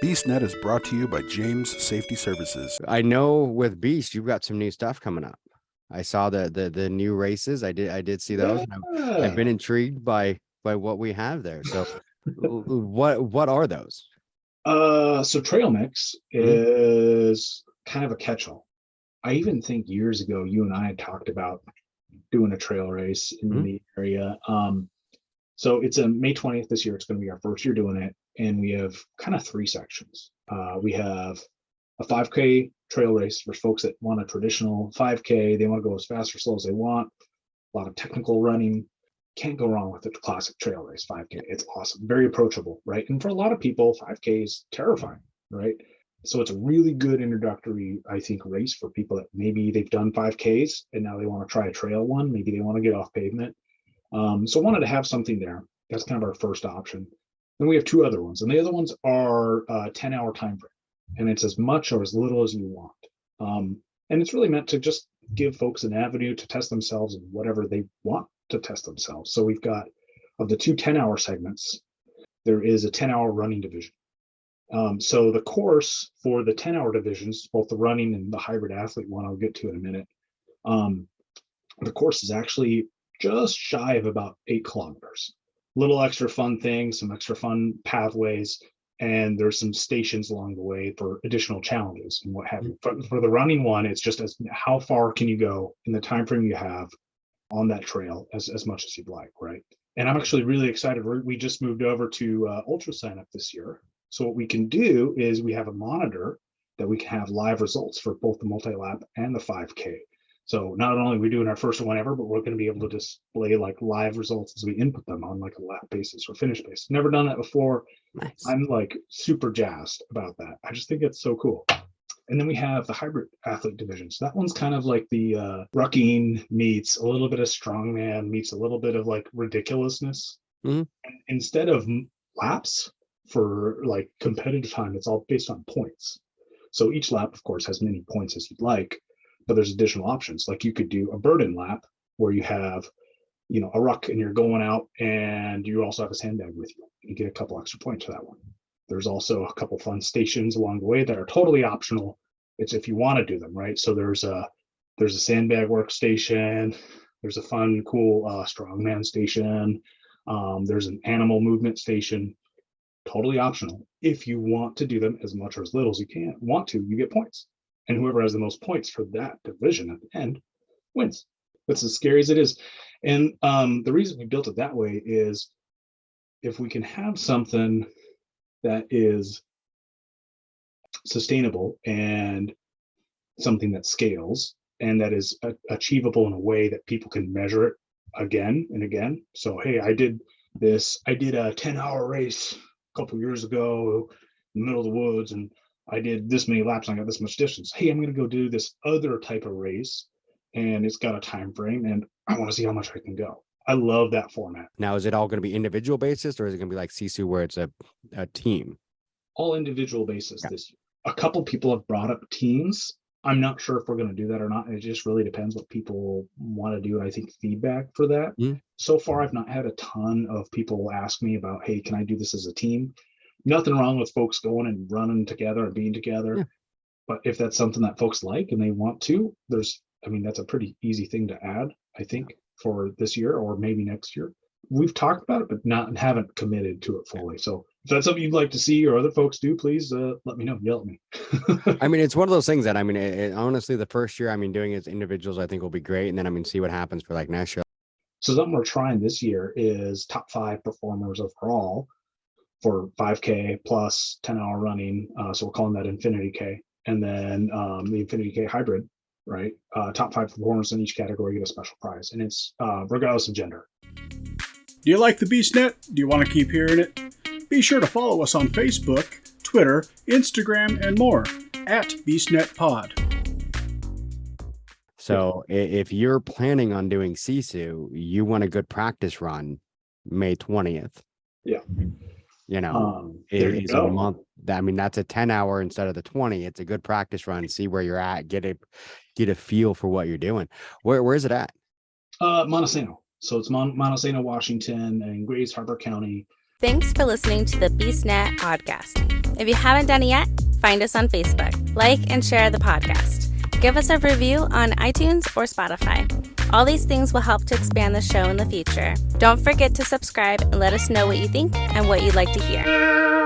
BeastNet is brought to you by James Safety Services. I know with Beast, you've got some new stuff coming up. I saw the new races. I did see those. Yeah. I've been intrigued by what we have there. So what are those? So Trail Mix is kind of a catch-all. I even think years ago, you and I had talked about doing a trail race in the area. So it's a May 20th this year. It's going to be our first year doing it. And we have kind of three sections. We have a 5K trail race for folks that want a traditional 5K. They want to go as fast or slow as they want. A lot of technical running. Can't go wrong with a classic trail race 5K. It's awesome. Very approachable, right? And for a lot of people, 5K is terrifying, right? So it's a really good introductory, I think, race for people that maybe they've done 5Ks and now they want to try a trail one. Maybe they want to get off pavement. So I wanted to have something there. That's kind of our first option. Then we have two other ones, and the other ones are 10-hour time frame, and it's as much or as little as you want. And it's really meant to just give folks an avenue to test themselves in whatever they want to test themselves. So we've got, of the two 10-hour segments, there is a 10-hour running division. So the course for the 10-hour divisions, both the running and the hybrid athlete one I'll get to in a minute, the course is actually just shy of about 8 kilometers. Little extra fun things, some extra fun pathways, and there's some stations along the way for additional challenges and what have you. For the running one, it's just as how far can you go in the time frame you have on that trail as much as you'd like, right? And I'm actually really excited. We just moved over to Ultra Sign Up this year. So what we can do is we have a monitor that we can have live results for both the multi-lap and the 5K. So not only are we doing our first one ever, but we're going to be able to display like live results as we input them on like a lap basis or finish basis. Never done that before. Nice. I'm like super jazzed about that. I just think it's so cool. And then we have the hybrid athlete division. So that one's kind of like the rucking meets a little bit of strongman meets a little bit of like ridiculousness. And instead of laps for like competitive time, it's all based on points. So each lap, of course, has many points as you'd like. But there's additional options. Like you could do a burden lap where you have, a ruck and you're going out and you also have a sandbag with you. You get a couple extra points for that one. There's also a couple fun stations along the way that are totally optional. It's if you want to do them, right? So there's a sandbag workstation. There's a fun, cool strongman station. There's an animal movement station. Totally optional. If you want to do them as much or as little as you you get points. And whoever has the most points for that division at the end wins. That's as scary as it is. And the reason we built it that way is if we can have something that is sustainable and something that scales and that is achievable in a way that people can measure it again and again. So, hey, I did a 10-hour race a couple years ago in the middle of the woods, and I did this many laps and I got this much distance. Hey, I'm going to go do this other type of race and it's got a time frame and I want to see how much I can go. I love that format. Now, is it all going to be individual basis or is it going to be like Sisu where it's a team? All individual basis this year. A couple people have brought up teams. I'm not sure if we're going to do that or not. It just really depends what people want to do. And I think feedback for that. So far, I've not had a ton of people ask me about, hey, can I do this as a team? Nothing wrong with folks going and running together and being together. Yeah. But if that's something that folks like and they want to, that's a pretty easy thing to add, I think, for this year or maybe next year. We've talked about it, but haven't committed to it fully. So if that's something you'd like to see or other folks do, please let me know. Yell at me. It's one of those things that, honestly, the first year, doing it as individuals, I think will be great. And then, see what happens for like next year. So something we're trying this year is top 5 performers overall for 5K plus 10-hour running. So we're calling that Infinity K. And then the Infinity K hybrid, right? Top 5 performers in each category get a special prize. And it's regardless of gender. Do you like the BeastNet? Do you want to keep hearing it? Be sure to follow us on Facebook, Twitter, Instagram, and more at BeastNetPod. So if you're planning on doing Sisu, you want a good practice run May 20th. Yeah. It's a month. That's a 10-hour instead of the 20. It's a good practice run. See where you're at. Get a feel for what you're doing. Where is it at? Montesano. So it's Montesano, Washington, and Grays Harbor County. Thanks for listening to the BeastNet podcast. If you haven't done it yet, find us on Facebook, like and share the podcast. Give us a review on iTunes or Spotify. All these things will help to expand the show in the future. Don't forget to subscribe and let us know what you think and what you'd like to hear.